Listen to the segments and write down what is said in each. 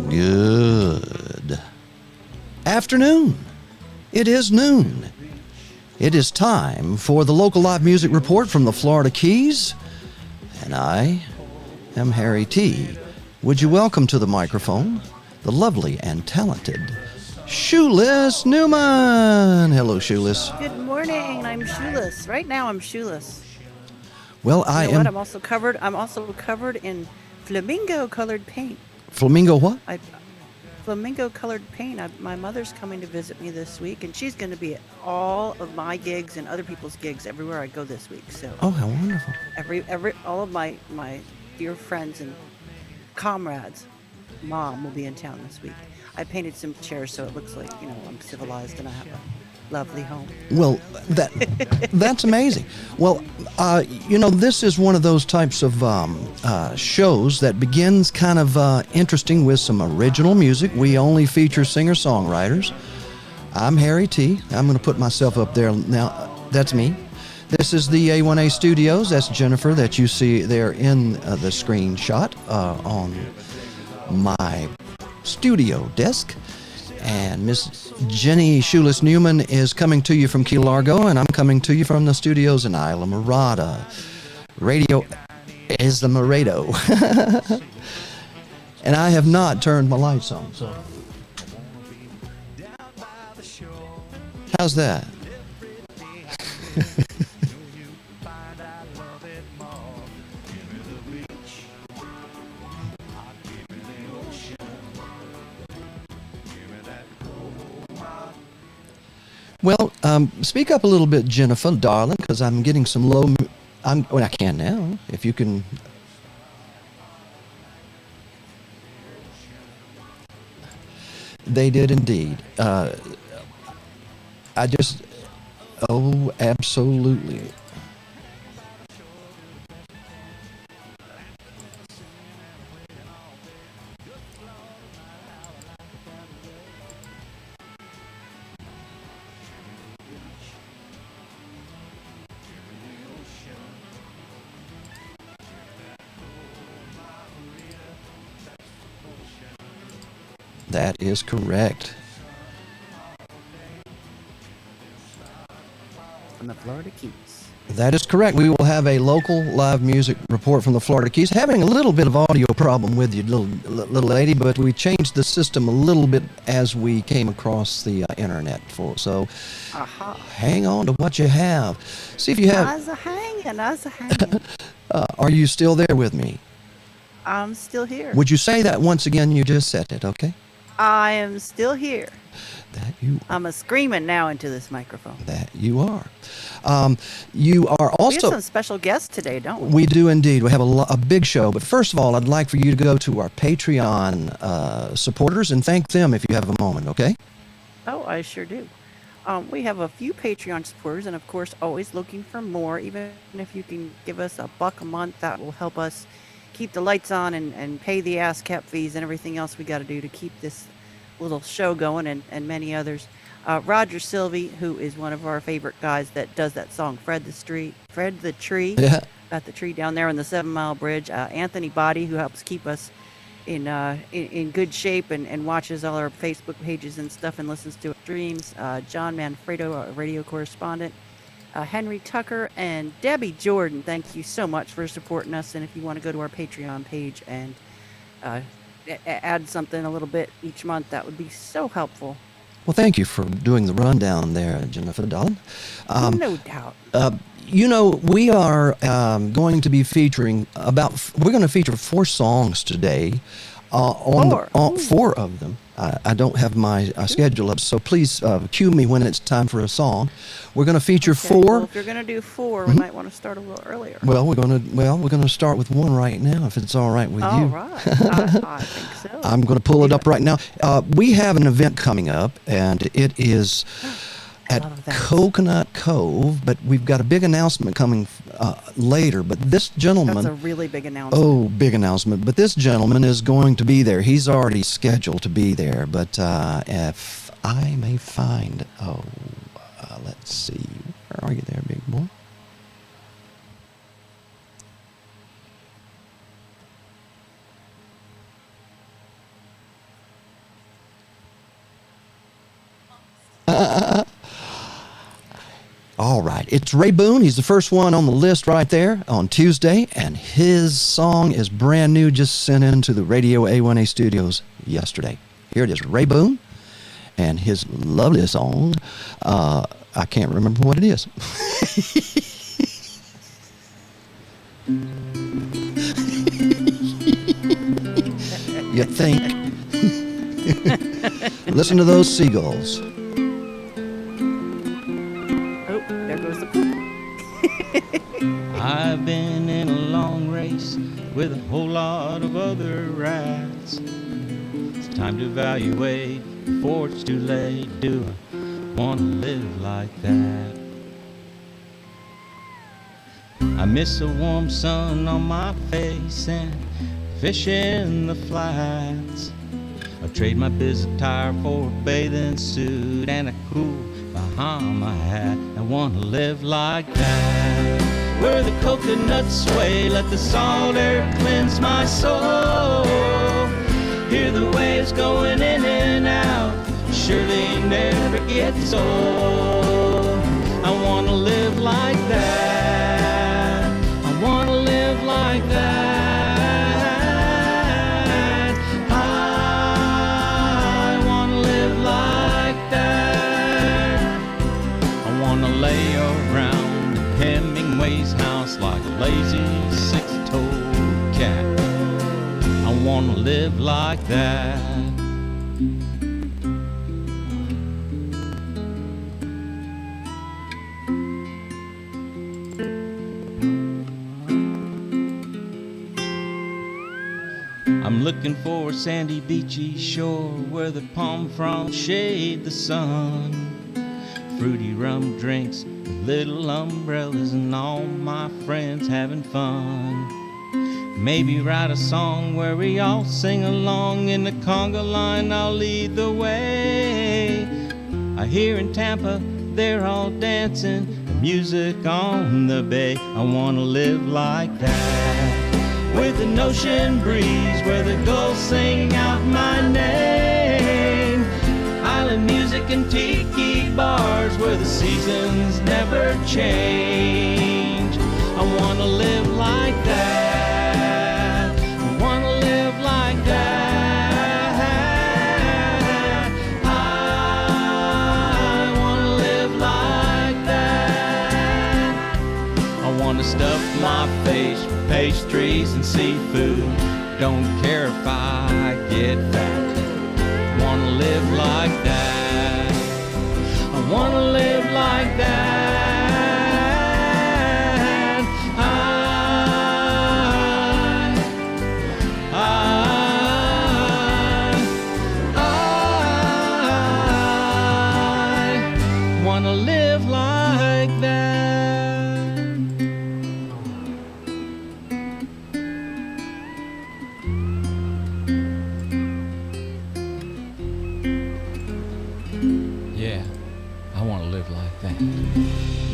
Good afternoon. It is noon. It is time for the local live music report from the Florida Keys, and I am Harry T. Would you welcome to the microphone the lovely and talented Shoeless Newman. Hello, Shoeless. Good morning. I'm Shoeless. Right now, I'm Shoeless. Well, You know what? I'm also covered in flamingo-colored paint. Flamingo what? Flamingo-colored paint. My mother's coming to visit me this week, and she's going to be at all of my gigs and other people's gigs everywhere I go this week. So, oh, how wonderful! All of my dear friends and comrades, mom will be in town this week. I painted some chairs so it looks like I'm civilized and I have a lovely home. Well, that's amazing. Well, this is one of those types of shows that begins kind of interesting with some original music. We only feature singer-songwriters. I'm Harry T. I'm going to put myself up there now. That's me. This is the A1A Studios. That's Jennifer that you see there in the screenshot on my studio desk. And Miss Jenny Shoeless Newman is coming to you from Key Largo, and I'm coming to you from the studios in Isla Mirada. Radio is the Morado. And I have not turned my lights on, so. How's that? Well, speak up a little bit, Jennifer, darling, because I'm getting some low. I can now. If you can. They did indeed. Absolutely. That is correct. From the Florida Keys. That is correct. We will have a local live music report from the Florida Keys. Having a little bit of audio problem with you, little lady, but we changed the system a little bit as we came across the internet. So hang on to what you have. See if you have. I was hanging. Are you still there with me? I'm still here. Would you say that once again? You just said it, okay? I am still here. That you. I'm screaming now into this microphone. That you are. You are also. We have some special guests today, don't we? We do indeed. We have a big show. But first of all, I'd like for you to go to our Patreon supporters and thank them if you have a moment, okay? Oh, I sure do. We have a few Patreon supporters, and of course, always looking for more. Even if you can give us $1 a month, that will help us keep the lights on and pay the ASCAP fees and everything else we got to do to keep this little show going, and many others. Roger Sylvie, who is one of our favorite guys that does that song Fred the Tree, Yeah. Got the tree down there on the 7 Mile Bridge. Anthony Body, who helps keep us in good shape and watches all our Facebook pages and stuff and listens to our streams. John Manfredo, our radio correspondent. Henry Tucker and Debbie Jordan, thank you so much for supporting us. And if you want to go to our Patreon page and add something a little bit each month, that would be so helpful. Well, thank you for doing the rundown there, Jennifer Dolan. No doubt. We are going to be featuring we're going to feature 4 songs today. Four of them. I don't have my schedule up, so please cue me when it's time for a song. We're going to feature 4. Well, if you're going to do 4, we might want to start a little earlier. Well, we're going to start with 1 right now, if it's all right with you. All right. I think so. I'm going to pull it up right now. We have an event coming up, and it is at Coconut Cove, but we've got a big announcement coming later. But this gentleman... That's a really big announcement. Oh, big announcement. But this gentleman is going to be there. He's already scheduled to be there. But if I may find... let's see. Where are you there, big boy? All right, it's Ray Boone. He's the first one on the list right there on Tuesday, and his song is brand new, just sent into the Radio A1A studios yesterday. Here it is, Ray Boone, and his lovely song. I can't remember what it is. You think? Listen to those seagulls. Oh, there goes the poop. I've been in a long race with a whole lot of other rats. It's time to evaluate before it's too late. Do I want to live like that? I miss a warm sun on my face and fish in the flats. I'll trade my business attire for a bathing suit and a cool Bahama hat. I want to live like that. Where the coconuts sway, let the salt air cleanse my soul. Hear the waves going in and out, surely never gets old. I want to live like that. I want to live like that. Lay around Hemingway's house like a lazy six-toed cat. I wanna live like that. I'm looking for a sandy beachy shore where the palm fronds shade the sun. Fruity rum drinks with little umbrellas and all my friends having fun. Maybe write a song where we all sing along. In the conga line I'll lead the way. I hear in Tampa they're all dancing, the music on the bay. I wanna live like that. With an ocean breeze where the gulls sing out my name. Island music and tiki bars where the seasons never change. I wanna live like that. I wanna live like that. I wanna live like that. I wanna stuff my face with pastries and seafood. Don't care if I get fat. Wanna live like that. I wanna live like that. I wanna live like that. Yeah, I want to live like that.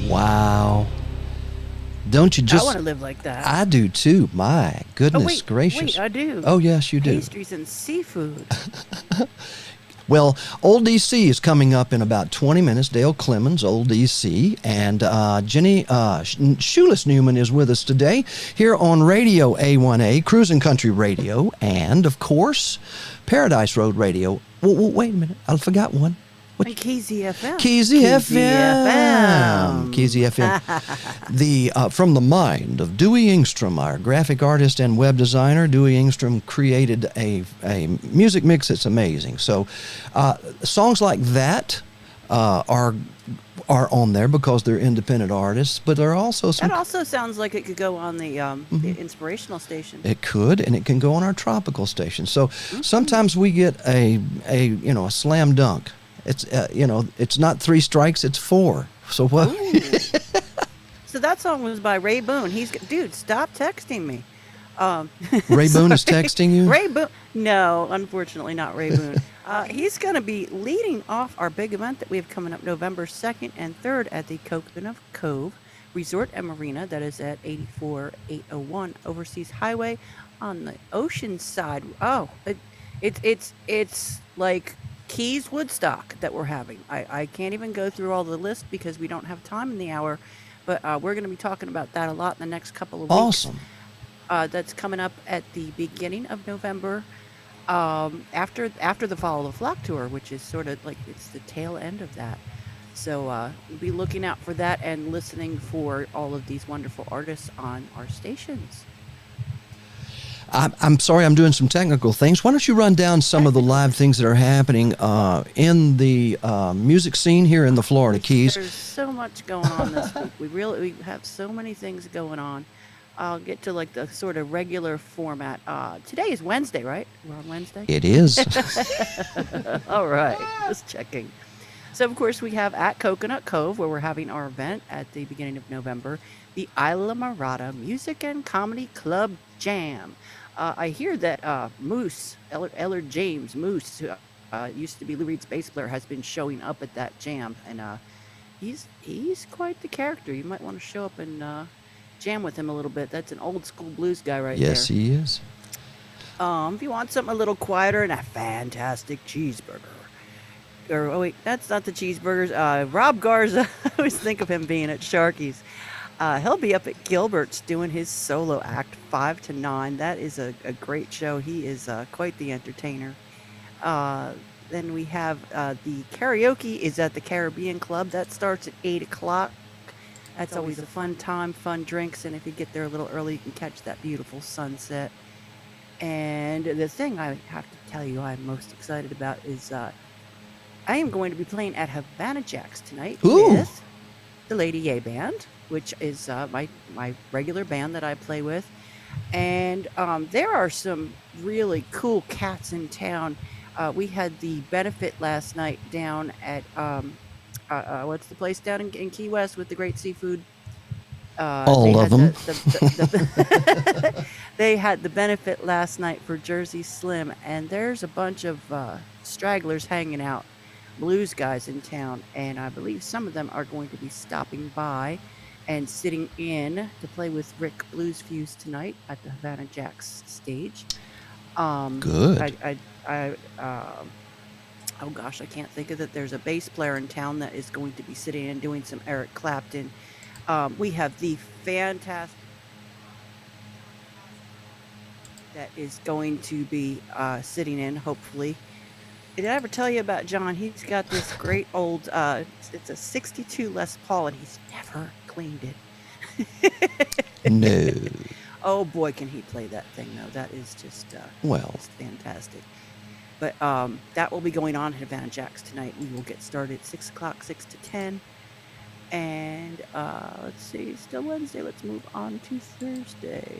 Wow. Don't you I just... want to live like that. I do too. My goodness gracious. Wait, I do. Oh, yes, you do. Pastries and seafood. Well, Old DC is coming up in about 20 minutes. Dale Clemons, Old DC, and Shoeless Newman is with us today here on Radio A1A, Cruising Country Radio, and, of course, Paradise Road Radio. Wait a minute. I forgot one. And KZFM. KZFM. KZFM. The from the mind of Dewey Engstrom, our graphic artist and web designer. Dewey Engstrom created a music mix that's amazing. So songs like that are on there because they're independent artists, but there are also some... That also sounds like it could go on the inspirational station. It could, and it can go on our tropical station. So sometimes we get a slam dunk. It's it's not 3 strikes, it's 4. So what? So So that song was by Ray Boone. Dude, stop texting me. Um, Ray so Boone is texting you? Ray Boone. No, unfortunately, not Ray Boone. He's going to be leading off our big event that we have coming up November 2nd and 3rd at the Coconut Cove Resort and Marina. That is at 84801 Overseas Highway on the ocean side. Oh, it's like Keys Woodstock that we're having. I can't even go through all the list because we don't have time in the hour, but we're going to be talking about that a lot in the next couple of weeks. Awesome. That's coming up at the beginning of November, after the Follow the Flock tour, which is sort of like it's the tail end of that. So be looking out for that and listening for all of these wonderful artists on our stations. I'm sorry, I'm doing some technical things. Why don't you run down some of the live things that are happening in the music scene here in the Florida Keys? There's so much going on this week. We have so many things going on. I'll get to like the sort of regular format. Today is Wednesday, right? We're on Wednesday? It is. All right, just checking. So, of course, we have at Coconut Cove, where we're having our event at the beginning of November, the Isla Mirada Music and Comedy Club Jam. I hear that Moose, Ellard James Moose, who used to be Lou Reed's bass player, has been showing up at that jam. And he's quite the character. You might want to show up and jam with him a little bit. That's an old school blues guy right there. Yes, he is. If you want something a little quieter and a fantastic cheeseburger. Oh wait, that's not the cheeseburgers. Rob Garza, I always think of him being at Sharky's. He'll be up at Gilbert's doing his solo act 5 to 9. That is a great show. He is quite the entertainer. Then we have the karaoke is at the Caribbean Club. That starts at 8 o'clock. That's always a fun time, fun drinks, and if you get there a little early, you can catch that beautiful sunset. And the thing I have to tell you I'm most excited about is I am going to be playing at Havana Jacks tonight with the Lady A Band, which is my regular band that I play with. And there are some really cool cats in town. We had the benefit last night down at what's the place down in Key West with the great seafood? All of them. They had the benefit last night for Jersey Slim, and there's a bunch of stragglers hanging out, blues guys in town, and I believe some of them are going to be stopping by and sitting in to play with Rick Blues Fuse tonight at the Havana Jacks stage. Good. Oh gosh, I can't think of it. There's a bass player in town that is going to be sitting and doing some Eric Clapton. We have the fantastic that is going to be sitting in, hopefully. Did I ever tell you about John? He's got this great old, it's a 62 Les Paul, and he's never cleaned it. No. Oh boy, can he play that thing, though. That is just it's fantastic. But that will be going on at Havana Jacks tonight. We will get started at 6 o'clock, 6 to 10. And let's see, still Wednesday. Let's move on to Thursday.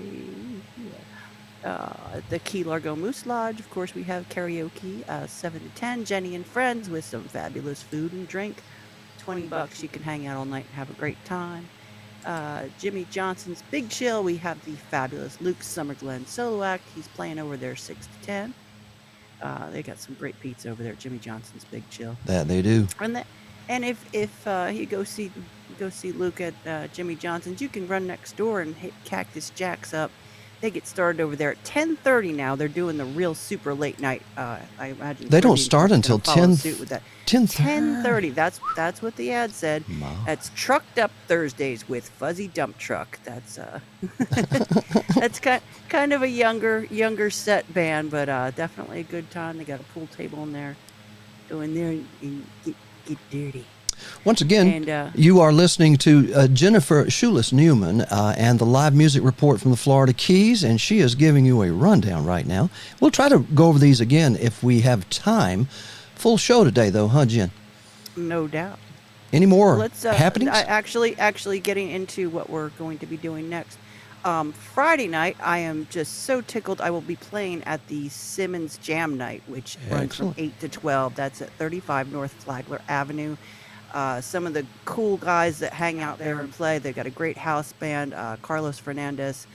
At the Key Largo Moose Lodge, of course, we have karaoke 7 to 10. Jenny and Friends with some fabulous food and drink. $20. You can hang out all night and have a great time. Jimmy Johnson's Big Chill. We have the fabulous Luke Summerglen solo act. He's playing over there 6 to 10. They got some great pizza over there at Jimmy Johnson's Big Chill. That they do. And if you go see Luke at Jimmy Johnson's, you can run next door and hit Cactus Jack's up. They get started over there at 10:30 now. They're doing the real super late night. I imagine they don't start until 10:30. 10:30. That's what the ad said. Ma. That's Trucked Up Thursdays with Fuzzy Dump Truck. That's that's kind of a younger set band, but definitely a good time. They got a pool table in there. Go in there and get dirty. Once again, you are listening to Jennifer Shoeless Newman and the live music report from the Florida Keys, and she is giving you a rundown right now. We'll try to go over these again if we have time. Full show today, though, huh, Jen? No doubt. Any more happenings? happenings? Actually, getting into what we're going to be doing next. Friday night, I am just so tickled. I will be playing at the Simmons Jam Night, which runs from 8 to 12. That's at 35 North Flagler Avenue. some of the cool guys that hang out there and play. They've got a great house band. Carlos Fernandez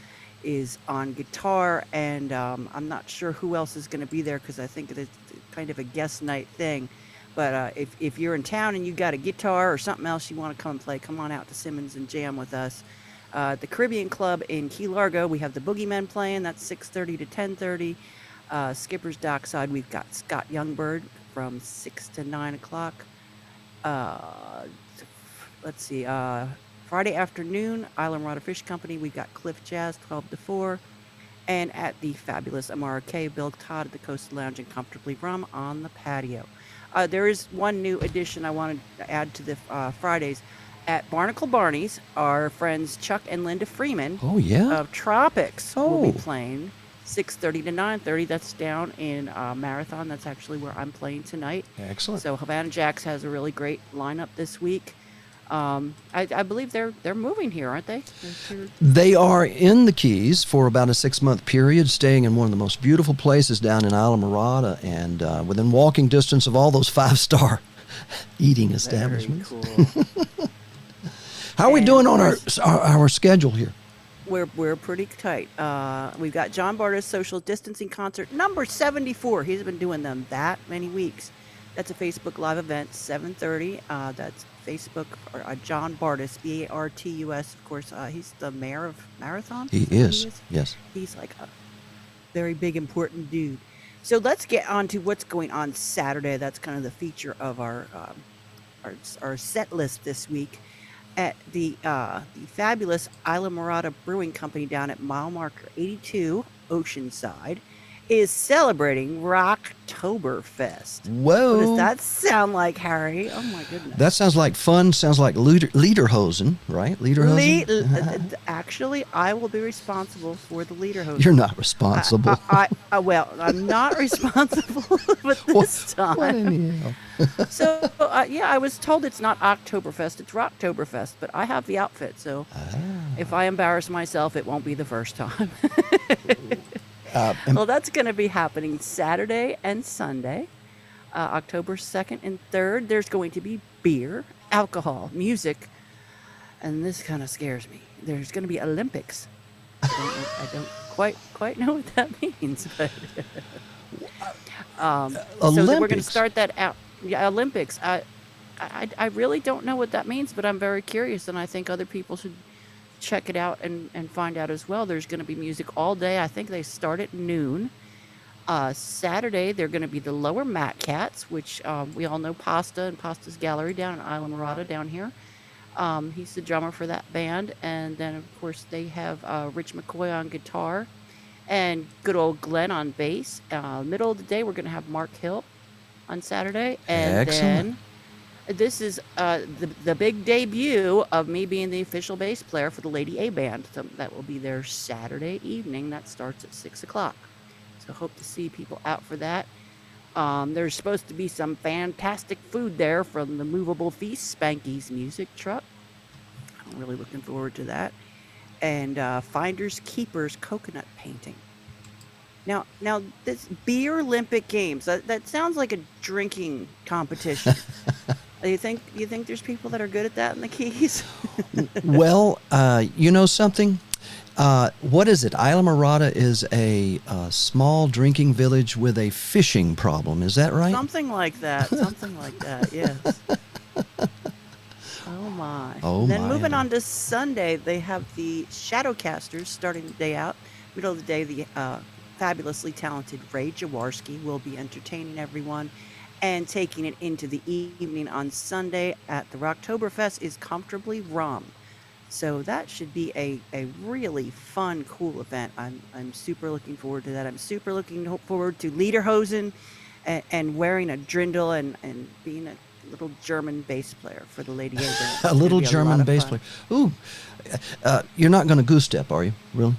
is on guitar, and I'm not sure who else is going to be there because I think it's kind of a guest night thing. But if you're in town and you got a guitar or something else you want to come and play, come on out to Simmons and jam with us. The Caribbean Club in Key Largo, we have the Boogeymen playing. That's 6:30 to 10:30. Skipper's Dockside, we've got Scott Youngberg from 6 to 9 o'clock. Uh, let's see. Friday afternoon, Island Rod Fish Company, we've got Cliff Jazz 12 to 4. And at the fabulous MRK, Bill Todd at the Coastal Lounge and Comfortably Rum on the patio. There is one new addition I wanted to add to the Fridays. At Barnacle Barney's, our friends Chuck and Linda Freeman Oh, yeah. of Tropics will Oh. be playing 6:30 to 9:30. That's down in Marathon. That's actually where I'm playing tonight. Excellent. So Havana Jacks has a really great lineup this week. I believe they're moving here, aren't they? They are in the Keys for about a 6-month period, staying in one of the most beautiful places down in Isla Mirada and within walking distance of all those 5-star eating establishments. Very cool. How are we And doing of on course- our schedule here? We're pretty tight. We've got John Barta's social distancing concert number 74. He's been doing them that many weeks. That's a Facebook Live event, 7:30. That's Facebook or John Bartas, Bartus. Of course, he's the mayor of Marathon. He Is that what is, yes. He's like a very big, important dude. So let's get on to what's going on Saturday. That's kind of the feature of our set list this week at the fabulous Isla Mirada Brewing Company down at mile marker 82 Oceanside is celebrating Rocktoberfest. Whoa. What does that sound like, Harry? Oh my goodness. That sounds like fun. Sounds like Lederhosen, right? Lederhosen? Actually, I will be responsible for the Lederhosen. You're not responsible. Well, I'm not responsible, but this time. What in hell? So, yeah, I was told it's not Oktoberfest, it's Rocktoberfest, but I have the outfit, so if I embarrass myself, it won't be the first time. Well, that's going to be happening Saturday and Sunday, October 2nd and 3rd. There's going to be beer, alcohol, music, and this kind of scares me. There's going to be Olympics. I don't quite know what that means, but so we're going to Olympics? start that out. Yeah, Olympics. I really don't know what that means, but I'm very curious, and I think other people should check it out and find out as well. There's going to be music all day. I think they start at noon. Saturday, they're going to be the Lower Mat Cats, which we all know Pasta and Pasta's Gallery down in Isla Mirada down here. He's the drummer for that band. And then, of course, they have Rich McCoy on guitar and good old Glenn on bass. Middle of the day, we're going to have Mark Hill on Saturday. And Excellent. then this is the big debut of me being the official bass player for the Lady A Band. So that will be there Saturday evening. That starts at 6 o'clock. So hope to see people out for that. There's supposed to be some fantastic food there from the Movable Feast, Spanky's Music Truck. I'm really looking forward to that. And Finders Keepers Coconut Painting. Now this Beer Olympic Games, that sounds like a drinking competition. You think there's people that are good at that in the Keys? Well, you know something? What is it? Isla Mirada is a small drinking village with a fishing problem. Is that right? Something like that. Something like that, yes. Oh, my. Oh, And then my. moving on to Sunday, they have the Shadowcasters starting the day out. Middle of the day, the fabulously talented Ray Jaworski will be entertaining everyone. And taking it into the evening on Sunday at the Rocktoberfest is Comfortably Rum. So that should be a really fun, cool event. I'm super looking forward to that. I'm super looking forward to Lederhosen and wearing a drindle and being a little German bass player for the Lady A Band. It's A gonna little be lot German of bass fun. player. Ooh, you're not going to goose step, are you? Really?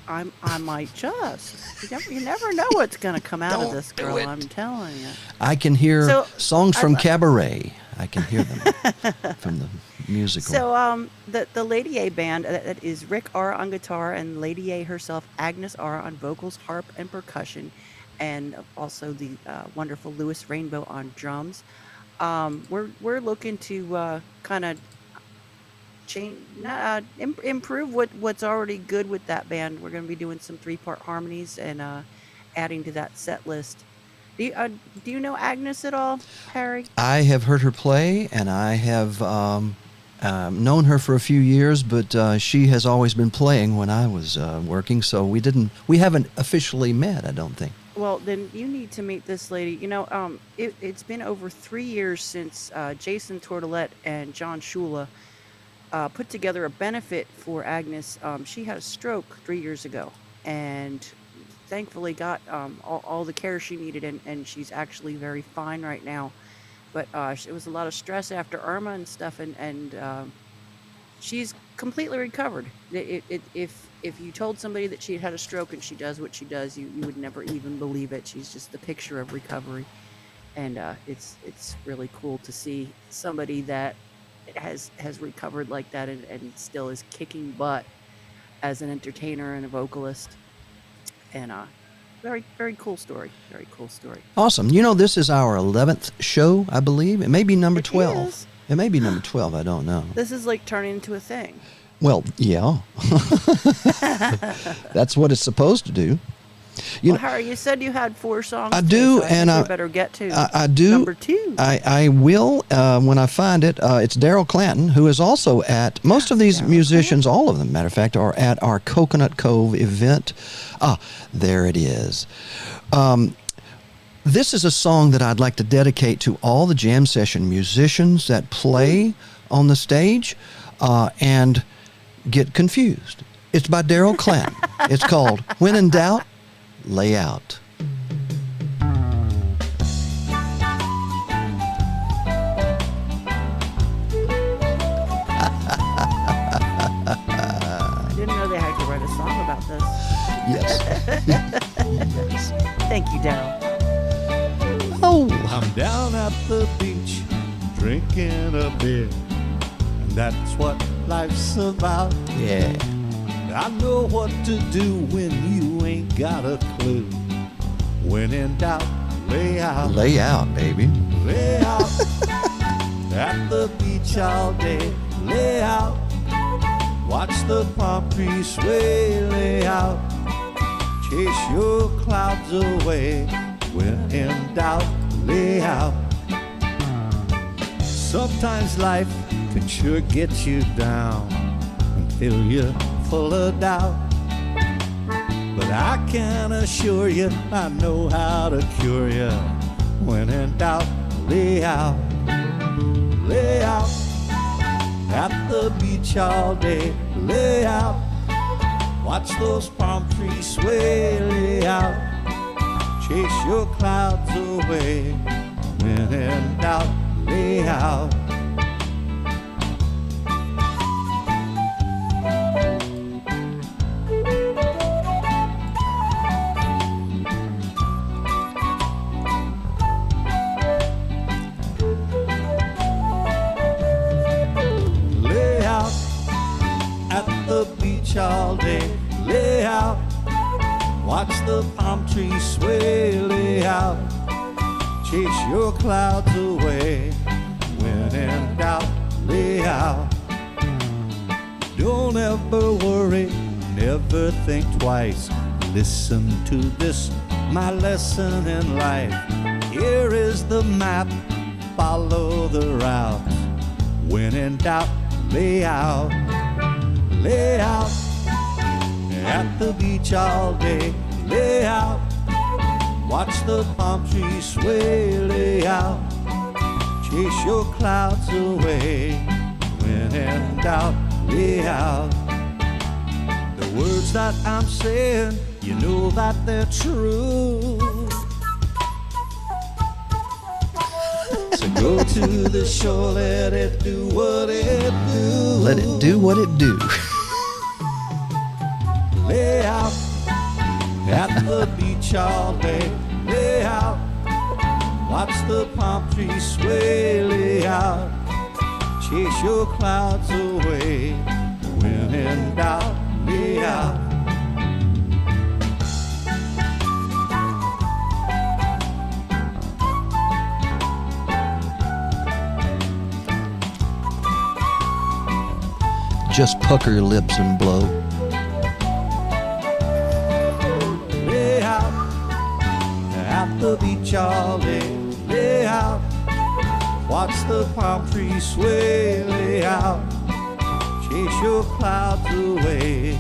I might just. You never know what's going to come out of Don't this, do girl. it. I'm telling you. I can hear So, songs from I- Cabaret. I can hear them from the musical. So the Lady A Band, that is Rick R on guitar and Lady A herself, Agnes R on vocals, harp, and percussion, and also the wonderful Louis Rainbow on drums. We're looking to kind of change, improve what's already good with that band. We're going to be doing some 3-part harmonies and adding to that set list. Do you know Agnes at all, Harry? I have heard her play, and I have known her for a few years, but she has always been playing when I was working, so we haven't officially met, I don't think. Well, then you need to meet this lady. It's been over 3 years since Jason Tortolet and John Shula put together a benefit for Agnes. She had a stroke 3 years ago, and thankfully got all the care she needed, and she's actually very fine right now. But it was a lot of stress after Irma and stuff, and she's completely recovered. If you told somebody that she had a stroke and she does what she does, you would never even believe it. She's just the picture of recovery, and it's really cool to see somebody that has recovered like that and still is kicking butt as an entertainer and a vocalist. And very, very cool story. Very cool story. Awesome. This is our 11th show, I believe. It may be number 12. Is. It may be number 12. I don't know. This is like turning into a thing. Well, yeah. That's what it's supposed to do. Well, Harry, you said you had 4 songs. I do, so and I better get to. I do. Number 2. I will when I find it. It's Daryl Clanton, who is also at most of these musicians. All of them, matter of fact, are at our Coconut Cove event. There it is. This is a song that I'd like to dedicate to all the jam session musicians that play on the stage and get confused. It's by Daryl Clanton. It's called "When in Doubt, Lay Out." I didn't know they had to write a song about this. Yes. Yes. Thank you, Daryl. Oh. I'm down at the beach, drinking a beer, and that's what life's about. Yeah. I know what to do when you ain't got a clue. When in doubt, lay out. Lay out, baby. Lay out. At the beach all day, lay out. Watch the palm trees sway, lay out. Chase your clouds away. When in doubt, lay out. Sometimes life can sure get you down and fill you full of doubt. But I can assure you, I know how to cure you. When in doubt, lay out. Lay out. At the beach all day, lay out. Watch those palm trees sway, lay out. Chase your clouds away. When in doubt, lay out. Lay out at the beach all day, lay out. Watch the palm trees sway, lay out. Chase your clouds away. When in doubt, lay out. Don't ever worry, never think twice. Listen to this, my lesson in life. Here is the map, follow the route. When in doubt, lay out. Lay out. At the beach all day, lay out. Watch the palm trees sway, lay out. Chase your clouds away. When in doubt, lay out. The words that I'm saying, you know that they're true. So go to the shore, let it do what it do. Let it do what it do. Lay out at the beach all day, lay out. Watch the palm trees sway, lay out. Chase your clouds away. When in doubt, lay out. just pucker your lips and blow. Lay out at the beach all day. Lay out, watch the palm trees sway. Lay out, chase your clouds away.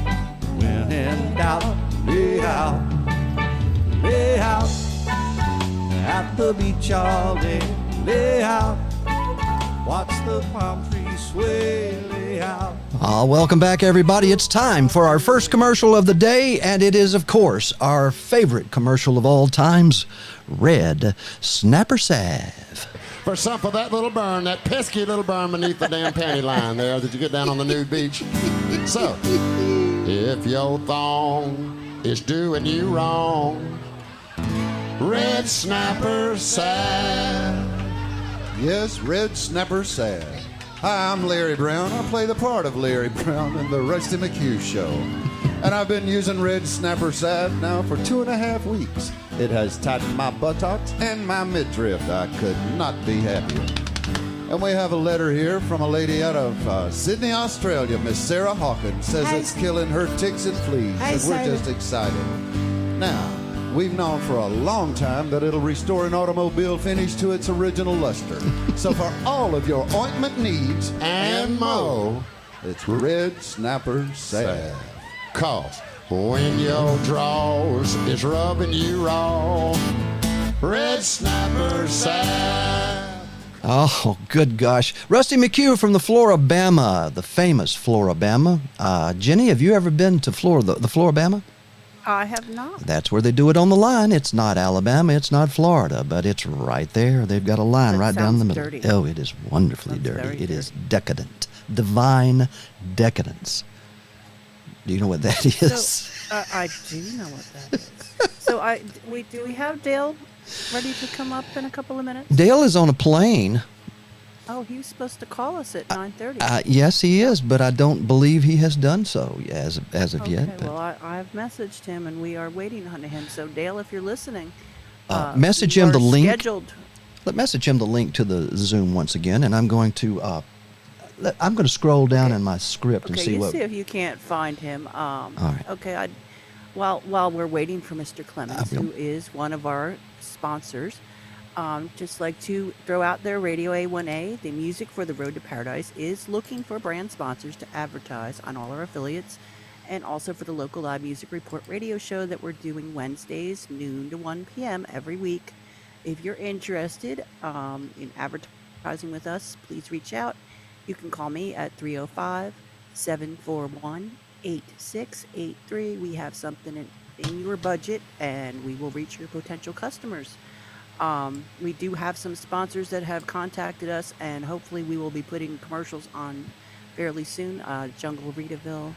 When in doubt, lay out. Lay out at the beach all day. Lay out, watch the palm trees sway. Lay out. Welcome back, everybody. It's time for our first commercial of the day, and it is, of course, our favorite commercial of all times, Red Snapper Salve. For some of that little burn, that pesky little burn beneath the damn panty line there that you get down on the nude beach. So, if your thong is doing you wrong, Red Snapper Salve. Yes, Red Snapper Salve. Hi, I'm Larry Brown. I play the part of Larry Brown in the Rusty McHugh Show. And I've been using Red Snapper Salve now for 2.5 weeks. It has tightened my buttocks and my midriff. I could not be happier. And we have a letter here from a lady out of Sydney, Australia, Miss Sarah Hawkins. Says it's killing her ticks and fleas. And we're just excited. Now, we've known for a long time that it'll restore an automobile finish to its original luster. So for all of your ointment needs and more, it's Red Snapper Salve. Cause when your drawers is rubbing you raw, Red Snapper Salve. Oh, good gosh. Rusty McHugh from the Florabama, the famous Florabama. Jenny, have you ever been to the Florabama? I have not. That's where they do it on the line. It's not Alabama, it's not Florida, but it's right there. They've got a line That right down the sounds middle. dirty. Oh, it is wonderfully Sounds dirty. very It is dirty. decadent. Divine decadence. Do you know what that is? So I do know what that is. So do we have Dale ready to come up in a couple of minutes? Dale is on a plane. Oh, he was supposed to call us at 9:30. Yes, he is, but I don't believe he has done so as of Okay, yet. But well, I've messaged him, and we are waiting on him. So, Dale, if you're listening, message you him are the link. Scheduled. Message him the link to the Zoom once again, and I'm going to scroll down in my script and Okay, see you what. see if you can't find him. All right. Okay, while we're waiting for Mr. Clemons, will. who is one of our sponsors, just like to throw out there, Radio A1A, the music for the Road to Paradise, is looking for brand sponsors to advertise on all our affiliates, and also for the local live music report radio show that we're doing Wednesdays, noon to 1 p.m. every week. If you're interested in advertising with us, please reach out. You can call me at 305-741-8683. We have something in your budget, and we will reach your potential customers. We do have some sponsors that have contacted us, and hopefully we will be putting commercials on fairly soon. Jungle Readaville,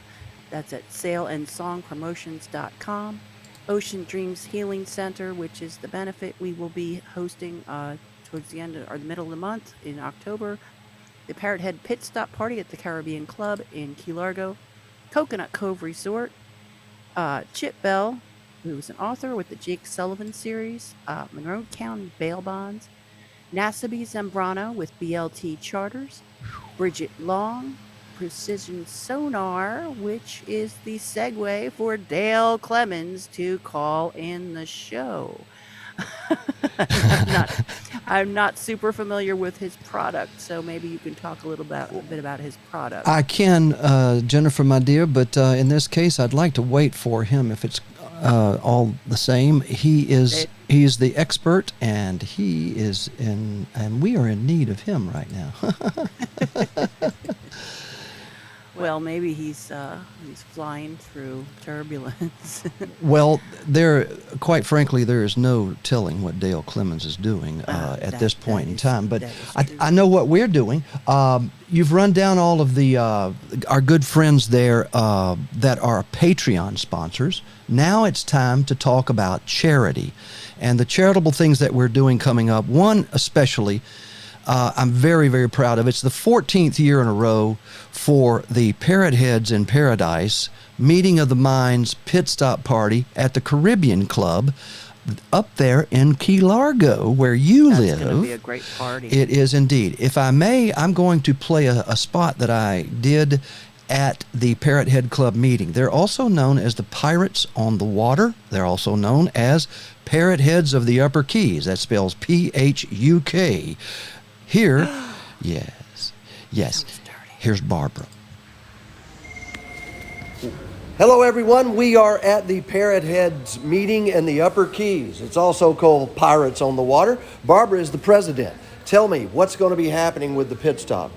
that's at saleandsongpromotions.com. Ocean Dreams Healing Center, which is the benefit we will be hosting towards the end or the middle of the month in October. The Parrot Head Pit Stop Party at the Caribbean Club in Key Largo. Coconut Cove Resort. Chip Bell, who's an author with the Jake Sullivan series. Monroe County Bail Bonds. Nasabi Zambrano with BLT Charters. Bridget Long, Precision Sonar, which is the segue for Dale Clemons to call in the show. I'm not super familiar with his product, so maybe you can talk a bit about his product. I can, Jennifer, my dear, but in this case, I'd like to wait for him if it's all the same. He's the expert, and and we are in need of him right now. Well, maybe he's flying through turbulence. Well, quite frankly, there is no telling what Dale Clemons is doing at this point in time. But I know what we're doing. You've run down all of our good friends there that are Patreon sponsors. Now it's time to talk about charity and the charitable things that we're doing coming up. One especially, I'm very, very proud of. It's the 14th year in a row for the Parrot Heads in Paradise Meeting of the Minds Pit Stop Party at the Caribbean Club up there in Key Largo, where you live. That's going to be a great party. It is indeed. If I may, I'm going to play a spot that I did at the Parrot Head Club meeting. They're also known as the Pirates on the Water. They're also known as Parrot Heads of the Upper Keys. That spells Phuk. Here, yes. Here's Barbara. Hello, everyone. We are at the Parrot Heads meeting in the Upper Keys. It's also called Pirates on the Water. Barbara is the president. Tell me, what's going to be happening with the pit stop?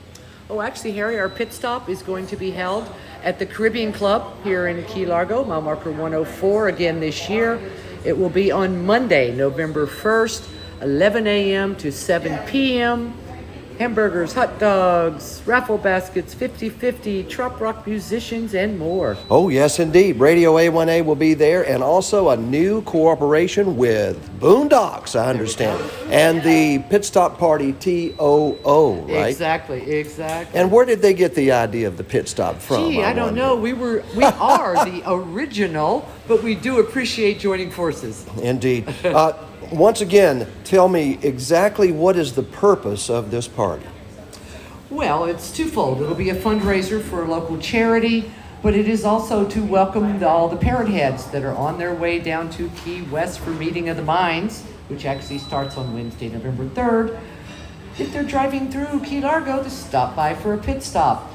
Oh, actually, Harry, our pit stop is going to be held at the Caribbean Club here in Key Largo, mile marker 104, again this year. It will be on Monday, November 1st, 11 a.m. to 7 p.m. Hamburgers, hot dogs, raffle baskets, 50-50, trop rock musicians, and more. Oh, yes, indeed. Radio A1A will be there, and also a new cooperation with Boondocks, I understand, and the Pit Stop Party TOO, right? Exactly. And where did they get the idea of the pit stop from? Gee, I don't know. We are the original, but we do appreciate joining forces. Indeed. Once again, tell me exactly what is the purpose of this party? Well, it's twofold. It'll be a fundraiser for a local charity, but it is also to welcome all the Parrot Heads that are on their way down to Key West for Meeting of the Minds, which actually starts on Wednesday, November 3rd. If they're driving through Key Largo, to stop by for a pit stop.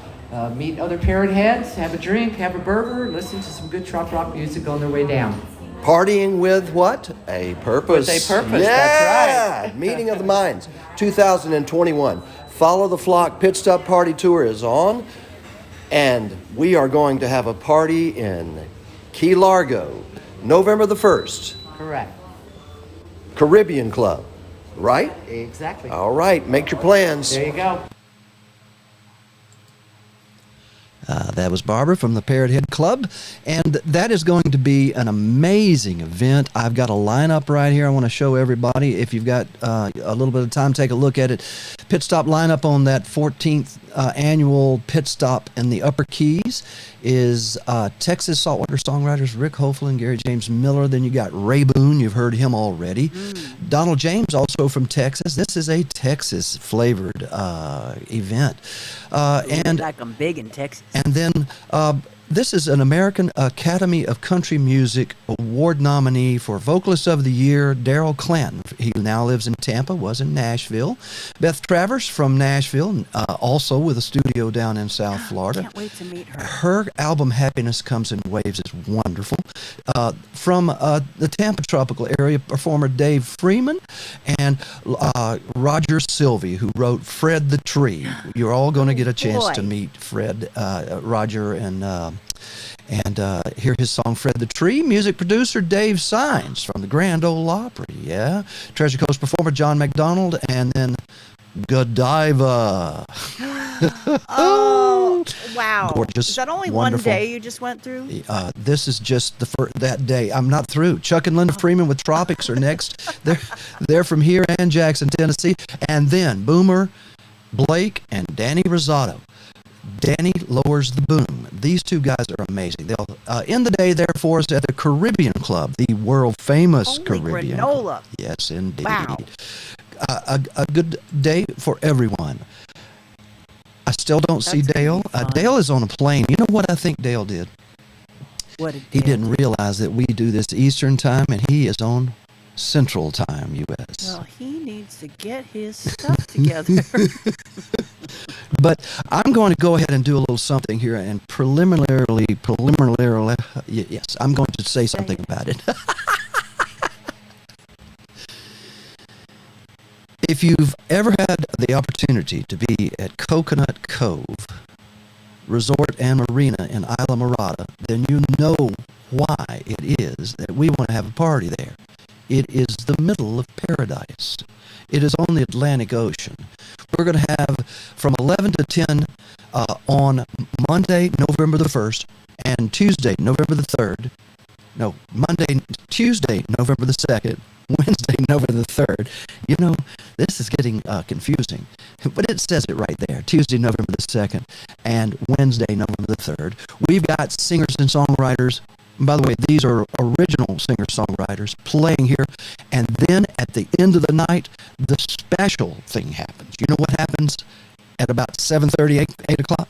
Meet other Parrot Heads, have a drink, have a burger, listen to some good trop rock music on their way down. Partying with what? A purpose. With a purpose, yeah! that's right. Meeting of the Minds, 2021. Follow the Flock Pit Stop Party Tour is on, and we are going to have a party in Key Largo, November the 1st. Correct. Caribbean Club, right? Exactly. All right, make your plans. There you go. That was Barbara from the Parrot Head Club, and that is going to be an amazing event. I've got a lineup right here I want to show everybody. If you've got a little bit of time, take a look at it. Pit stop lineup on that 14th annual pit stop in the Upper Keys is Texas saltwater songwriters Rick Hofel and Gary James Miller. Then you got Ray Boone, you've heard him already. Donald James, also from Texas. This is a Texas flavored event. And like I'm big in Texas. And then this is an American Academy of Country Music Award nominee for Vocalist of the Year, Daryl Clanton. He now lives in Tampa, was in Nashville. Beth Travers from Nashville, also with a studio down in South Florida. Can't wait to meet her. Her album Happiness Comes in Waves is wonderful. From the Tampa tropical area, performer Dave Freeman and Roger Sylvie, who wrote Fred the Tree. You're all going to get a chance to meet Fred, Roger, and hear his song Fred the Tree. Music producer Dave Sines from the Grand Ole Opry, yeah. Treasure Coast performer John McDonald, and then Godiva. Oh, wow. Gorgeous. Is that only wonderful. one day you just went through? This is just that day. I'm not through. Chuck and Linda Freeman with Tropics are next. They're from here and Jackson, Tennessee. And then Boomer, Blake, and Danny Rosado. Danny lowers the boom. These two guys are amazing. They'll end the day there for us at the Caribbean Club, the world famous Caribbean granola. Club. Yes, indeed. Wow. A good day for everyone. I still don't see Dale. Dale is on a plane. You know what I think Dale did? What did He Dale didn't realize that we do this Eastern time, and he is on Central Time, U.S. Well, he needs to get his stuff together. But I'm going to go ahead and do a little something here, and preliminarily, yes, I'm going to say something about it. If you've ever had the opportunity to be at Coconut Cove Resort and Marina in Isla Mirada, then you know why it is that we want to have a party there. It is the middle of paradise. It is on the Atlantic Ocean. We're going to have from 11 to 10 on Monday, November the 1st, and Tuesday, November the 3rd. No, Tuesday, November the 2nd, Wednesday, November the 3rd. You know, this is getting confusing, but it says it right there. Tuesday, November the 2nd, and Wednesday, November the 3rd. We've got singers and songwriters. By the way, these are original singer-songwriters playing here. And then at the end of the night, the special thing happens. You know what happens at about 7:30, 8 o'clock?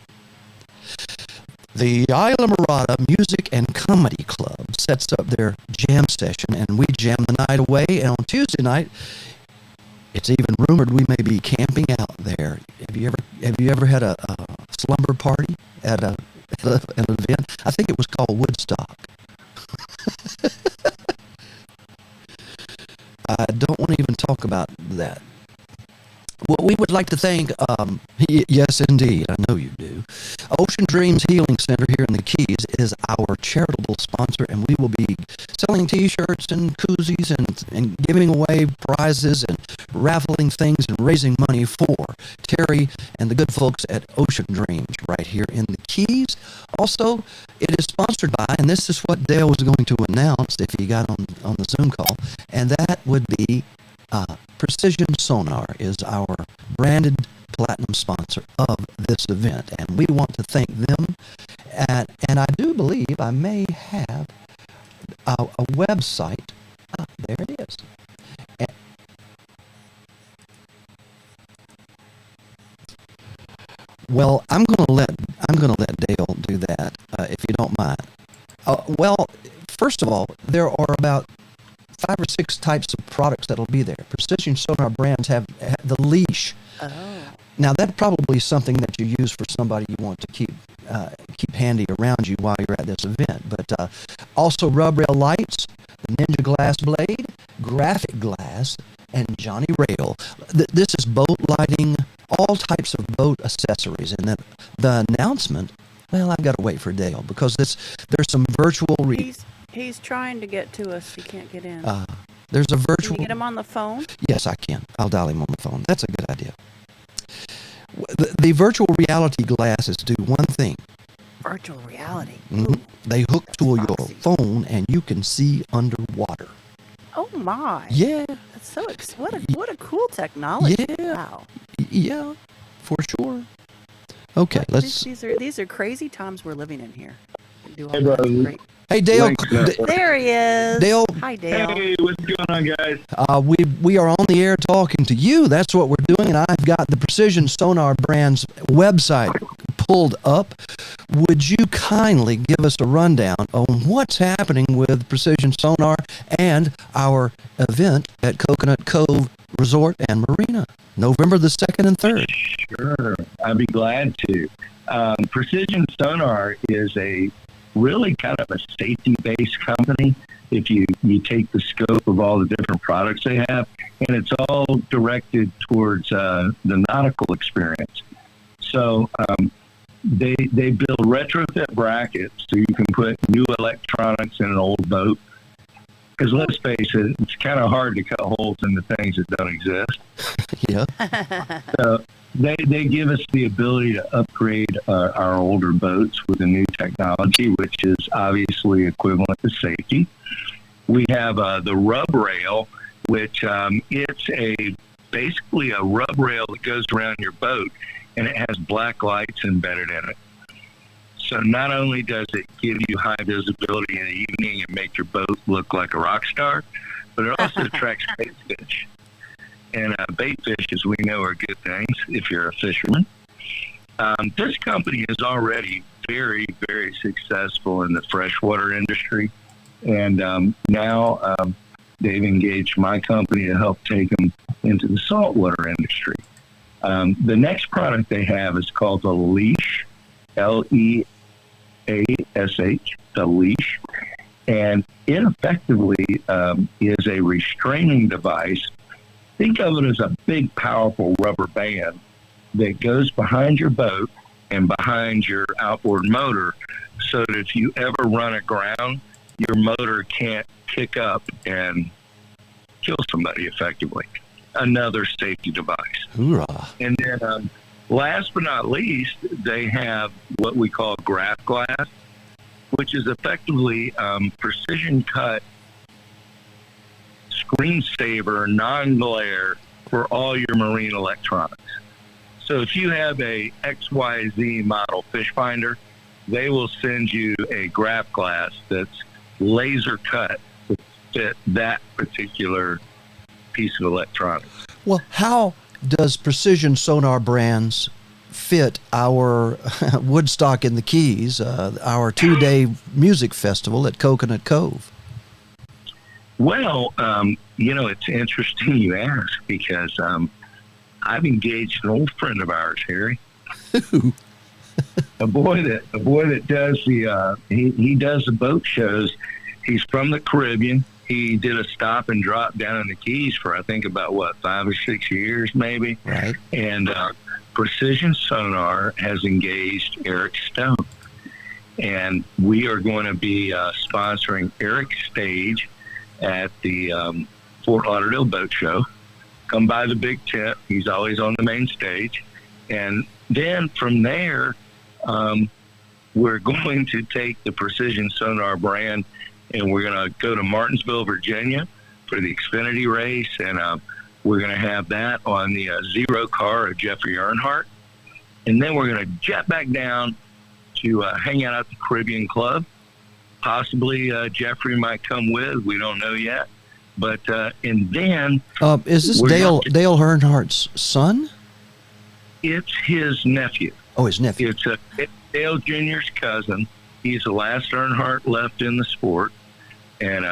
The Isla Mirada Music and Comedy Club sets up their jam session, and we jam the night away. And on Tuesday night, it's even rumored we may be camping out there. Have you ever had a slumber party at an event? I think it was called Woodstock. I don't want to even talk about that. Well, we would like to thank, yes, indeed, I know you do. Ocean Dreams Healing Center here in the Keys is our charitable sponsor, and we will be selling T-shirts and koozies and giving away prizes and raffling things and raising money for Terry and the good folks at Ocean Dreams right here in the Keys. Also, it is sponsored by, and this is what Dale was going to announce if he got on the Zoom call, and that would be Precision Sonar is our branded platinum sponsor of this event, and we want to thank them. And I do believe I may have a website. There it is. Well, I'm gonna let Dale do that if you don't mind. Well, first of all, there are about 5 or 6 types of products that'll be there. Precision Sonar brands have the leash. Oh. Now, that's probably something that you use for somebody you want to keep handy around you while you're at this event. But also rub rail lights, the Ninja Glass Blade, Graphic Glass, and Johnny Rail. This is boat lighting, all types of boat accessories. And then the announcement, well, I've got to wait for Dale because there's some virtual... He's trying to get to us. He can't get in. There's a virtual... Can you get him on the phone? Yes, I can. I'll dial him on the phone. That's a good idea. The virtual reality glasses do one thing. Virtual reality. Mm-hmm. They hook to your Foxy. phone, and you can see underwater. Oh my! Yeah. That's so what a cool technology. Yeah. Wow. Yeah, for sure. Okay, let's... These are crazy times we're living in here. We do all Hey, kinds of brother. great. Hey, Dale. There he is. Dale. Hi, Dale. Hey, what's going on, guys? We are on the air talking to you. That's what we're doing, and I've got the Precision Sonar brand's website pulled up. Would you kindly give us a rundown on what's happening with Precision Sonar and our event at Coconut Cove Resort and Marina, November the 2nd and 3rd? Sure, I'd be glad to. Precision Sonar is a really kind of a safety-based company if you take the scope of all the different products they have, and it's all directed towards the nautical experience. So they build retrofit brackets so you can put new electronics in an old boat. Because let's face it, it's kind of hard to cut holes in the things that don't exist. Yeah. So they give us the ability to upgrade our older boats with the new technology, which is obviously equivalent to safety. We have the rub rail, which it's basically a rub rail that goes around your boat, and it has black lights embedded in it. So not only does it give you high visibility in the evening and make your boat look like a rock star, but it also attracts bait fish. And bait fish, as we know, are good things if you're a fisherman. This company is already very, very successful in the freshwater industry. And now they've engaged my company to help take them into the saltwater industry. The next product they have is called the Leash, Leash, the Leash. And it effectively is a restraining device. Think of it as a big, powerful rubber band that goes behind your boat and behind your outboard motor so that if you ever run aground, your motor can't kick up and kill somebody effectively. Another safety device. Hoorah. And then last but not least, they have what we call graph glass, which is effectively precision cut screensaver, non-glare for all your marine electronics. So if you have a XYZ model fish finder, they will send you a graph glass that's laser cut to fit that particular piece of electronics. Well, how does Precision Sonar brands fit our Woodstock in the Keys, our 2-day music festival at Coconut Cove? Well, it's interesting you ask because I've engaged an old friend of ours, Harry. a boy that does he does the boat shows. He's from the Caribbean. He did a stop and drop down in the Keys for I think about 5 or 6 years maybe. Right. And Precision Sonar has engaged Eric Stone, and we are going to be sponsoring Eric's stage at the Fort Lauderdale Boat Show. Come by the big tent. He's always on the main stage. And then from there, we're going to take the Precision Sonar brand and we're going to go to Martinsville, Virginia for the Xfinity race. And we're going to have that on the Zero car of Jeffrey Earnhardt. And then we're going to jet back down to hang out at the Caribbean Club. Possibly Jeffrey might come with. We don't know yet. But and then is this Dale Earnhardt's son? It's his nephew. Oh, his nephew. It's Dale Jr.'s cousin. He's the last Earnhardt left in the sport, and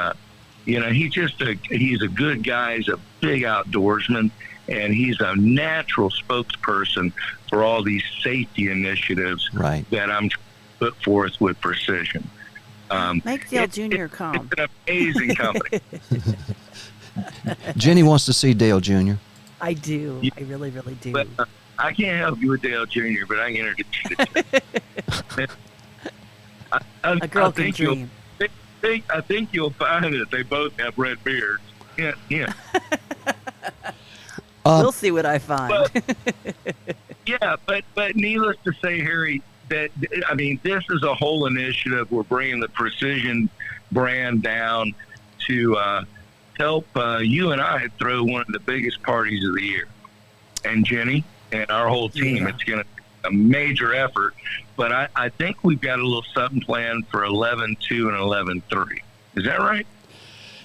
he's a good guy. He's a big outdoorsman, and he's a natural spokesperson for all these safety initiatives that I'm trying to put forth with Precision. Make Dale Jr. come. It's an amazing company. Jenny wants to see Dale Jr. I do. I really, really do. But, I can't help you with Dale Jr., but I can introduce you to A girl can dream. I think you'll find that they both have red beards. Yeah. We'll see what I find. But needless to say, Harry, this is a whole initiative. We're bringing the Precision brand down to help you and I throw one of the biggest parties of the year. And Jenny and our whole team, it's going to be a major effort. But I think we've got a little something planned for 11-2 and 11-3. Is that right?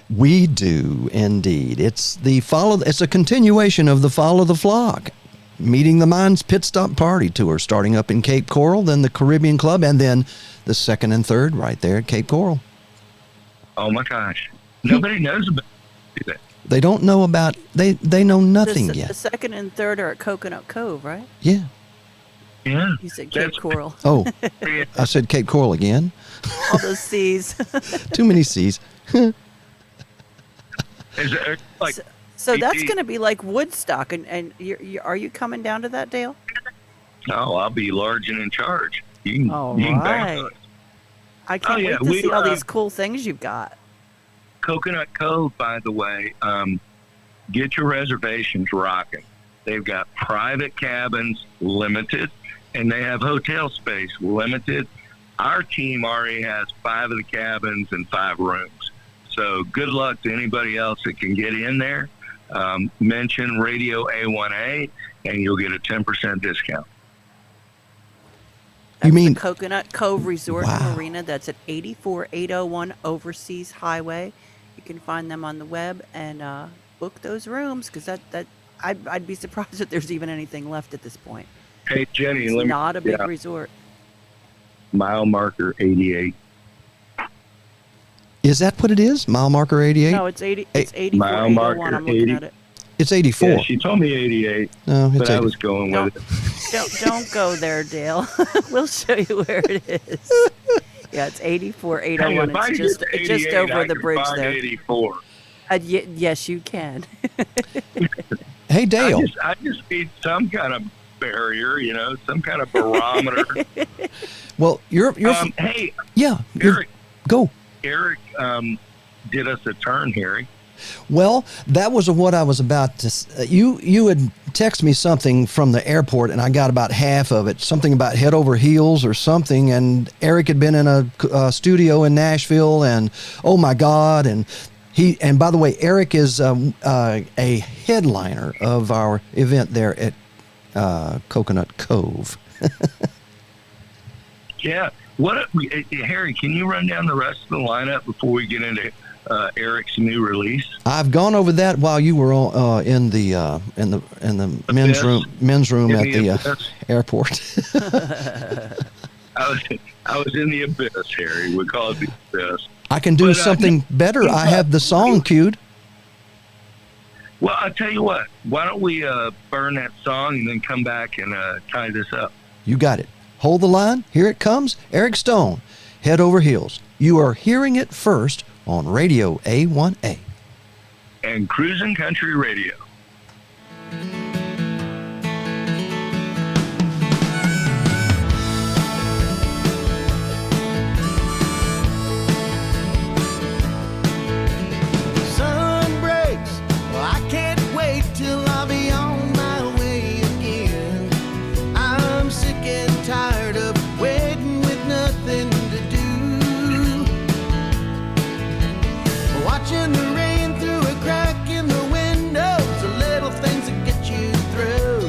We do indeed. It's a continuation of the Follow the Flock, Meeting the Minds Pit Stop Party Tour, starting up in Cape Coral, then the Caribbean Club, and then the 2nd and 3rd right there at Cape Coral. Oh my gosh. Nobody knows about it. They don't know about, they know nothing yet. The 2nd and 3rd are at Coconut Cove, right? Yeah. Yeah. You said Cape Coral. Oh, I said Cape Coral again. All those C's. Too many C's. So that's going to be like Woodstock, and are you coming down to that, Dale? No, I'll be large and in charge. You can right. I can't wait to see all these cool things you've got. Coconut Cove, by the way, get your reservations rocking. They've got private cabins, limited, and they have hotel space, limited. Our team already has 5 of the cabins and 5 rooms. So good luck to anybody else that can get in there. Mention Radio A1A, and you'll get a 10% discount. That's the Coconut Cove Resort and Marina. That's at 84801 Overseas Highway. You can find them on the web and book those rooms, because I'd be surprised if there's even anything left at this point. Hey, Jenny, it's not a big resort. Mile marker 88. Is that what it is? Mile marker 88? No, it's 80. It's 84. Mile marker I'm looking 80. At it. It's 84. Yeah, she told me 88. No, it's but 80. I was going with it. Don't go there, Dale. We'll show you where it is. Yeah, it's 84801. Hey, it's just over the bridge there. 84. Yes, you can. Hey, Dale. I just need some kind of barrier, some kind of barometer. Well, you're hey, yeah, Eric, go. Eric did us a turn, Harry. Well, that was what I was about to. You had texted me something from the airport, and I got about half of it. Something about Head Over Heels or something. And Eric had been in a studio in Nashville, and oh my God! And by the way, Eric is a headliner of our event there at Coconut Cove. Yeah. Harry, can you run down the rest of the lineup before we get into Eric's new release? I've gone over that while you were in the men's room at the airport. I was in the abyss, Harry. We call it the abyss. I can do something better. I have the song queued. Well, I'll tell you what. Why don't we burn that song and then come back and tie this up? You got it. Hold the line. Here it comes. Eric Stone, Head Over Heels. You are hearing it first on Radio A1A. And Cruisin' Country Radio. Watching the rain through a crack in the windows, the little things that get you through.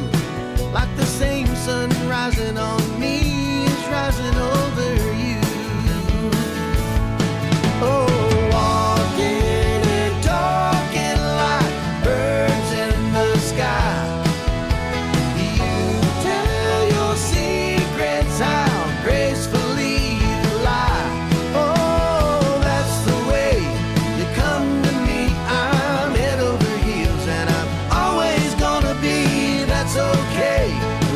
Like the same sun rising on me is rising over you. Oh, walking and talking like birds in the sky. You tell your secrets how gracefully you lie. Oh, that's the way you come to me. I'm head over heels and I'm always gonna be. That's okay.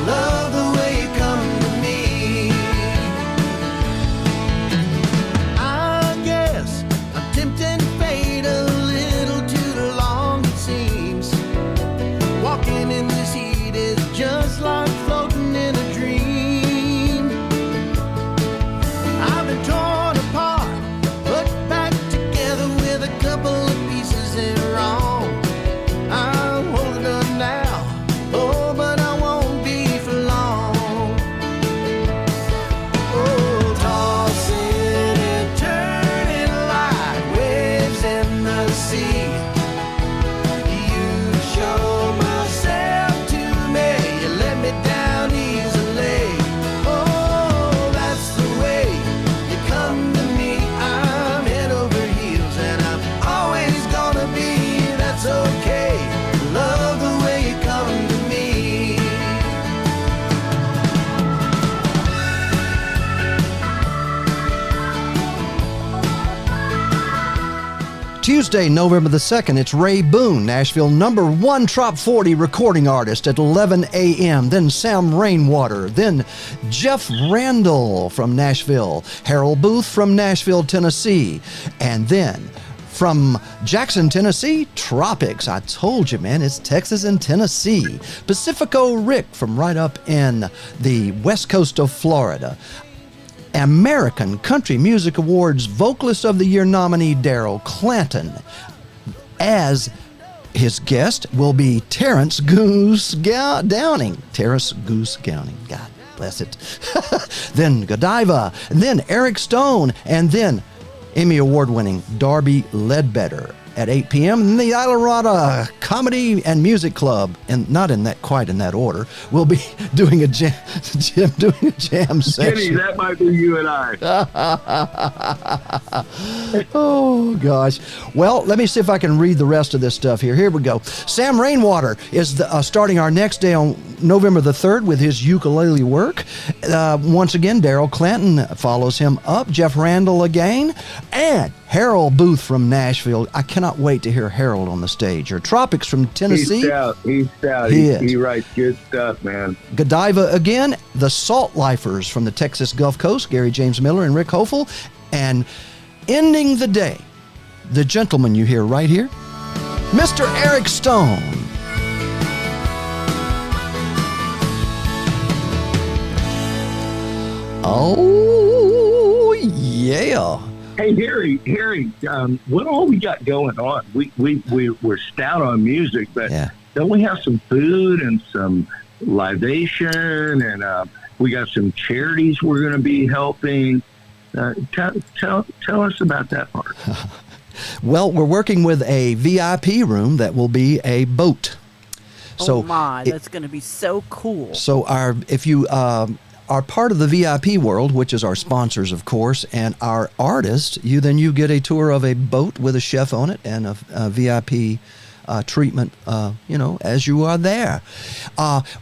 Love the way you come to me. I guess I'm tempting fate a little too long, it seems. Walking in this heat is just like floating in a dream. I've been torn apart, put back together with a couple of pieces in wrong. I'm holding on now, oh, but I won't be for long. Oh, tossing and turning like waves in the sea. You show myself to me, you let me down easily. Oh, that's the way you come to me. I'm head over heels and I'm always gonna be. That's okay. Love the way you come to me. Tuesday, November the 2nd, it's Ray Boone, Nashville #1 Top 40 recording artist at 11 a.m. Then Sam Rainwater. Then Jeff Randall from Nashville. Harold Booth from Nashville, Tennessee. And then from Jackson, Tennessee, Tropics. I told you, man, it's Texas and Tennessee. Pacifico Rick from right up in the west coast of Florida. American Country Music Awards Vocalist of the Year nominee Daryl Clanton. As his guest will be Terrence Goose Downing. Terrence Goose Downing. God bless it. Then Godiva. And then Eric Stone. And then Emmy Award-winning Darby Ledbetter at 8 p.m. And the Islerada Comedy and Music Club, and not in that quite in that order, will be doing a jam Kenny, session. that might be you and I. Oh, gosh. Well, let me see if I can read the rest of this stuff here. Here we go. Sam Rainwater is starting our next day on November the 3rd with his ukulele work. Once again, Daryl Clanton follows him up. Jeff Randall again. And Harold Booth from Nashville. I cannot wait to hear Harold on the stage. Or Tropics from Tennessee. He's stout. He He writes good stuff, man. Godiva again. The Salt Lifers from the Texas Gulf Coast. Gary James Miller and Rick Hofel. And ending the day, the gentleman you hear right here, Mr. Eric Stone. Oh, yeah. Hey, Harry, what all we got going on? We're stout on music, but Yeah. don't we have some food and some libation, and we got some charities we're going to be helping? Tell us about that part. Well, we're working with a VIP room that will be a boat. So oh my, that's going to be so cool. So if you are part of the VIP world, which is our sponsors, of course, and our artists, you get a tour of a boat with a chef on it and a VIP treatment, as you are there.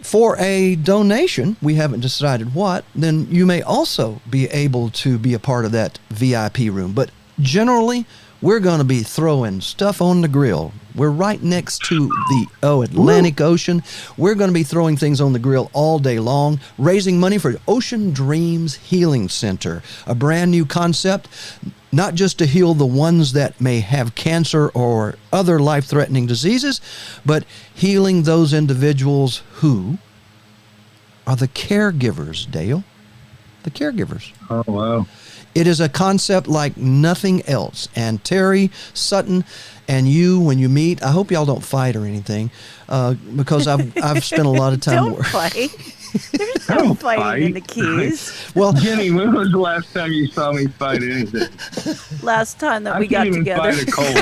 For a donation, we haven't decided what, then you may also be able to be a part of that VIP room. But generally, we're going to be throwing stuff on the grill. We're right next to the Atlantic Ocean. We're going to be throwing things on the grill all day long, raising money for Ocean Dreams Healing Center, a brand new concept, not just to heal the ones that may have cancer or other life-threatening diseases, but healing those individuals who are the caregivers, Dale. The caregivers. Oh, wow. It is a concept like nothing else. And Terry Sutton and you, when you meet, I hope y'all don't fight or anything, because I've spent a lot of time. Don't fight. There's no fighting in the Keys. Well, Jenny, when was the last time you saw me fight anything? Last time that we got together. I can't even fight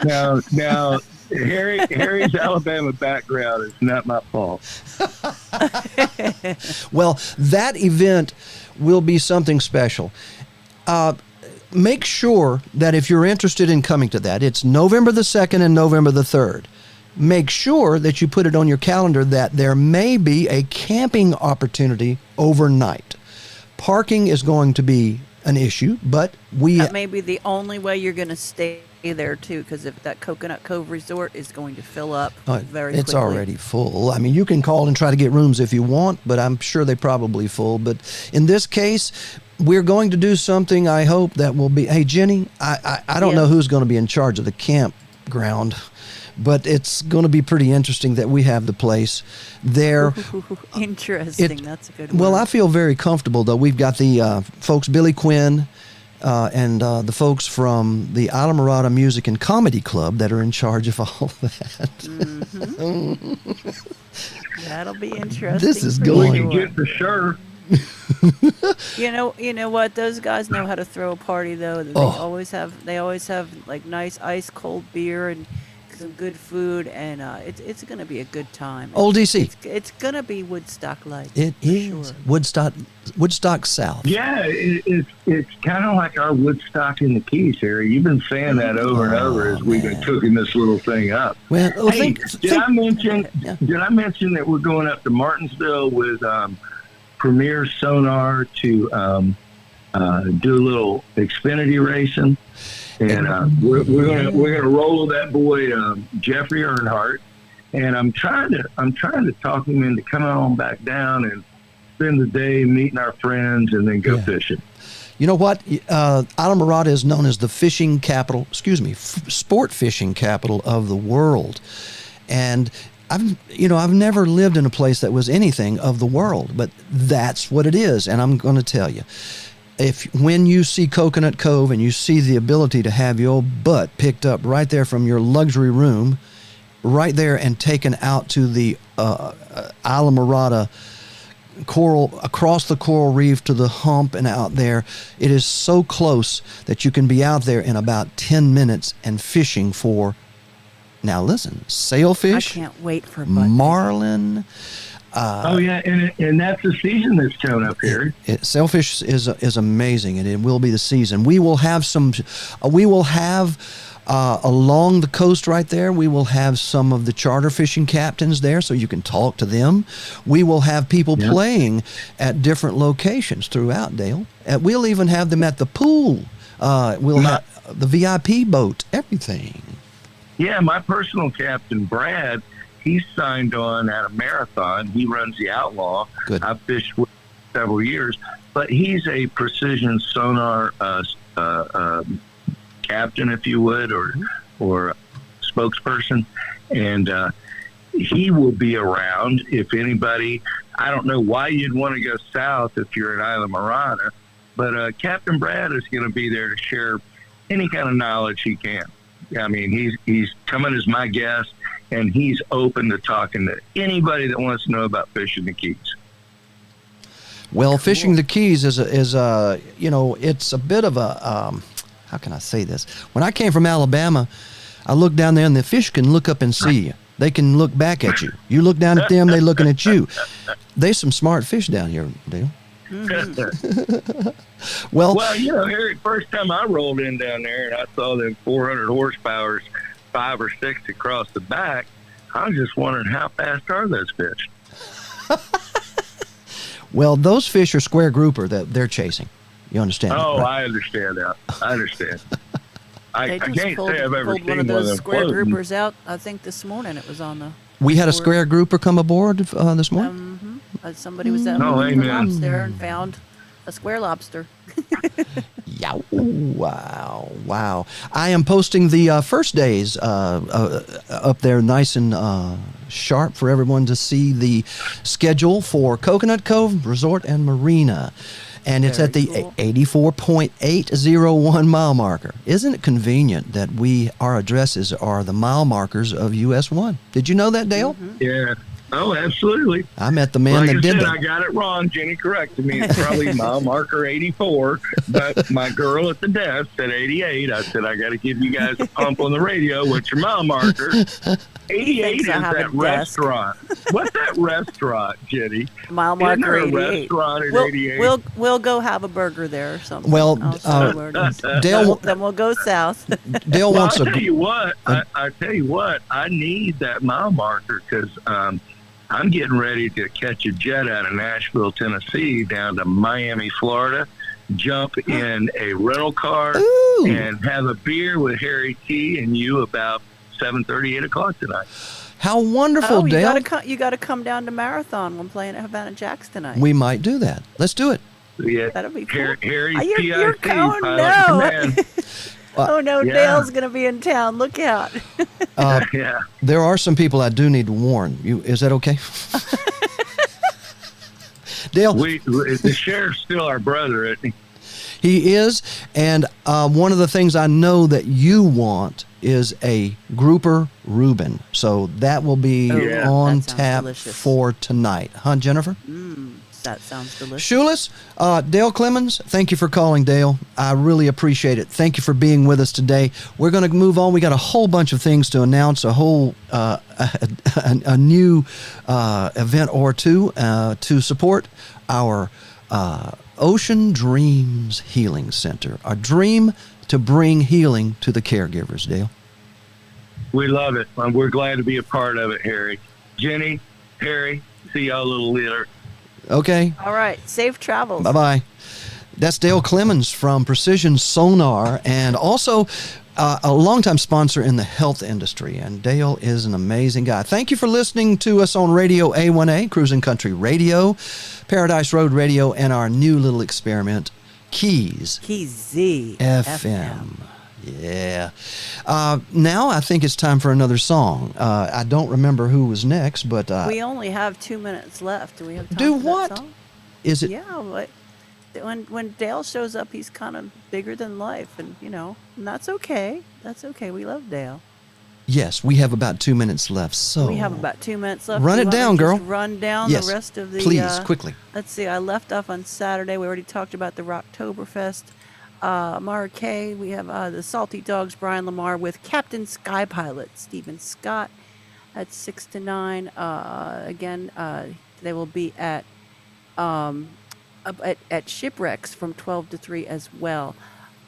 a cold. Now, Harry's Alabama background is not my fault. Well, that event will be something special. Make sure that if you're interested in coming to that, it's November the 2nd and November the 3rd. Make sure that you put it on your calendar that there may be a camping opportunity overnight. Parking is going to be an issue, but that may be the only way you're going to stay there too, because if that Coconut Cove Resort is going to fill up very quickly. It's already full. I mean, you can call and try to get rooms if you want, but I'm sure they're probably full. But in this case, we're going to do something, I hope, that will be, hey, Jenny, I don't know who's going to be in charge of the campground, but it's going to be pretty interesting that we have the place there. Interesting. That's a good one. Well, I feel very comfortable, though. We've got the folks, Billy Quinn, and the folks from the Islamorada Music and Comedy Club that are in charge of all of that. Mm-hmm. That'll be interesting. This is going to get the shirt. You know what? Those guys know how to throw a party, though. They always have like nice ice cold beer and some good food, and it's going to be a good time. Old DC. It's going to be Woodstock like. It is. Sure. Woodstock South. Yeah, it's kind of like our Woodstock in the Keys, Harry. You've been saying that over and over as we've been cooking this little thing up. Well, hey, did I mention that we're going up to Martinsville with Premier Sonar to do a little Xfinity racing? And we're gonna roll that boy Jeffrey Earnhardt, and I'm trying to talk him into coming on back down and spend the day meeting our friends and then go fishing. You know what? Islamorada is known as the fishing capital. Sport fishing capital of the world, and I've never lived in a place that was anything of the world, but that's what it is, and I'm going to tell you. When you see Coconut Cove and you see the ability to have your butt picked up right there from your luxury room, right there and taken out to the Islamorada coral, across the coral reef to the hump and out there, it is so close that you can be out there in about 10 minutes and fishing for, now listen, sailfish. I can't wait for marlin. And that's the season that's coming up here. Sailfish is amazing, and it will be the season. We will have along the coast right there, we will have some of the charter fishing captains there, so you can talk to them. We will have people playing at different locations throughout, Dale. We'll even have them at the pool. We'll have the VIP boat, everything. Yeah, my personal captain, Brad, he's signed on at a marathon. He runs the Outlaw. Good. I've fished with him several years, but he's a precision sonar captain, if you would, or spokesperson, and he will be around if anybody. I don't know why you'd want to go south if you're in Islamorada, but Captain Brad is going to be there to share any kind of knowledge he can. I mean, he's coming as my guest, and he's open to talking to anybody that wants to know about fishing the Keys. Well, fishing the Keys is it's a bit of a, how can I say this? When I came from Alabama, I looked down there and the fish can look up and see you. They can look back at you. You look down at them, they looking at you. There's some smart fish down here, Dale. Well, Harry, first time I rolled in down there and I saw them 400 horsepowers, 5 or 6 across the back, I was just wondering how fast are those fish? well, those fish are square grouper that they're chasing. You understand? Oh, right? I understand that. I understand. They I just can't pulled, say I've ever pulled seen one of one of those them square floating. groupers out. I think this morning it was on the. We had a board. square grouper come aboard this morning. Somebody was out Oh, looking for amen. lobster and found a square lobster. Yeah. Wow. I am posting the first days up there nice and sharp for everyone to see the schedule for Coconut Cove Resort and Marina. And it's at the Very cool. 84.801 mile marker. Isn't it convenient that our addresses are the mile markers of US 1? Did you know that, Dale? Yeah. Oh, absolutely. I met the man Like that I did said, that. I got it wrong. Jenny corrected me. It's probably mile marker 84, but my girl at the desk said 88. I said, I got to give you guys a pump on the radio. What's your mile marker? 88 Thinks is I have a that desk. restaurant. What's that restaurant, Jenny? Mile Isn't marker there a 88. restaurant at We'll, 88? we'll go have a burger there or something. Well, I'll show you where it is. Dale, Then we'll go south. Dale Well, wants I'll tell a. you what. I tell you what. I need that mile marker because I'm getting ready to catch a jet out of Nashville, Tennessee, down to Miami, Florida. Jump in a rental car Ooh. and have a beer with Harry T. and you about 7:30, 8 o'clock tonight. How wonderful, Oh, Dale. you got to come down to Marathon when playing at Havana Jacks tonight. We might do that. Let's do it. Yeah, That'll be cool. Harry's You're PIC, oh, pilot no. command. Oh no, Yeah. Dale's gonna be in town. Look out. Yeah. There are some people I do need to warn. Is that okay? Dale, The sheriff's still our brother, isn't he? he is. And one of the things I know that you want is a grouper Reuben. So that will be Yeah. on That sounds tap delicious. for tonight. Huh, Jennifer? That sounds delicious. Shoeless, Dale Clemons, thank you for calling, Dale. I really appreciate it. Thank you for being with us today. We're going to move on. We got a whole bunch of things to announce, a whole a new event or two to support our Ocean Dreams Healing Center. A dream to bring healing to the caregivers, Dale. We love it. We're glad to be a part of it, Harry. Jenny, Harry, see y'all a little later. Okay. All right. Safe travels. Bye-bye. That's Dale Clemons from Precision Sonar and also a longtime sponsor in the health industry. And Dale is an amazing guy. Thank you for listening to us on Radio A1A, Cruising Country Radio, Paradise Road Radio, and our new little experiment, Keys KZ FM. Yeah. Now I think it's time for another song. I don't remember who was next, but We only have 2 minutes left. Do we have time Do for what? That song? is it? Yeah, but when Dale shows up, he's kind of bigger than life, and and that's okay. That's okay. We love Dale. Yes, we have about 2 minutes left. So We have about 2 minutes left. Run Do it you want me down, to just girl. Run down Yes, the rest of the. please, quickly. Let's see. I left off on Saturday. We already talked about the Rocktoberfest. Mara Kay. We have the Salty Dogs, Brian Lamar with Captain Sky Pilot, Stephen Scott at 6 to 9. Again, they will be at Shipwrecks from 12 to 3 as well.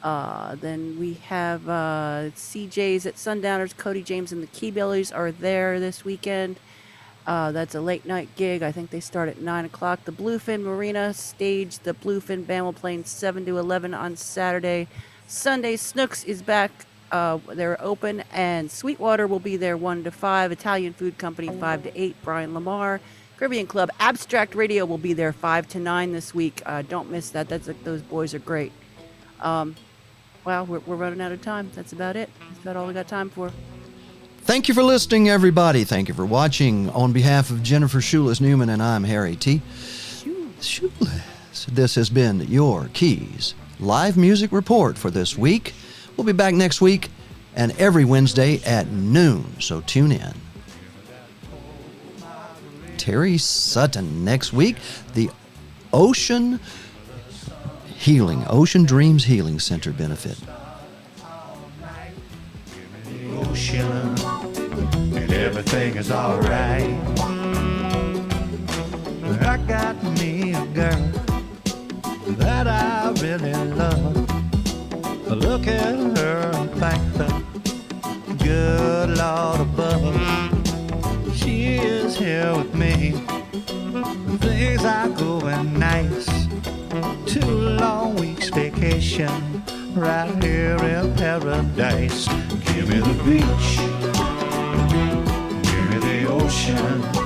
Then we have CJ's at Sundowners. Cody James and the Keybillies are there this weekend. That's a late night gig. I think they start at 9 o'clock. The Bluefin Marina stage. The Bluefin band will play 7 to 11 on Saturday. Sunday, Snooks is back. They're open, and Sweetwater will be there 1 to 5. Italian Food Company 5 to 8. Brian Lamar. Caribbean Club Abstract Radio will be there 5 to 9 this week. Don't miss that. Those boys are great. Well, we're running out of time. That's about it. That's about all we got time for. Thank you for listening, everybody. Thank you for watching. On behalf of Jennifer Shoeless Newman and I'm Harry T. Shoeless. This has been your Keys live music report for this week. We'll be back next week and every Wednesday at noon, so tune in. Terry Sutton next week, the Ocean Dreams Healing Center benefit. Ocean, and everything is alright. I got me a girl, that I really love. Look at her and thank the good Lord above. She is here with me. Things are going nice. 2 long weeks vacation right here in paradise. Give me the beach, give me the ocean.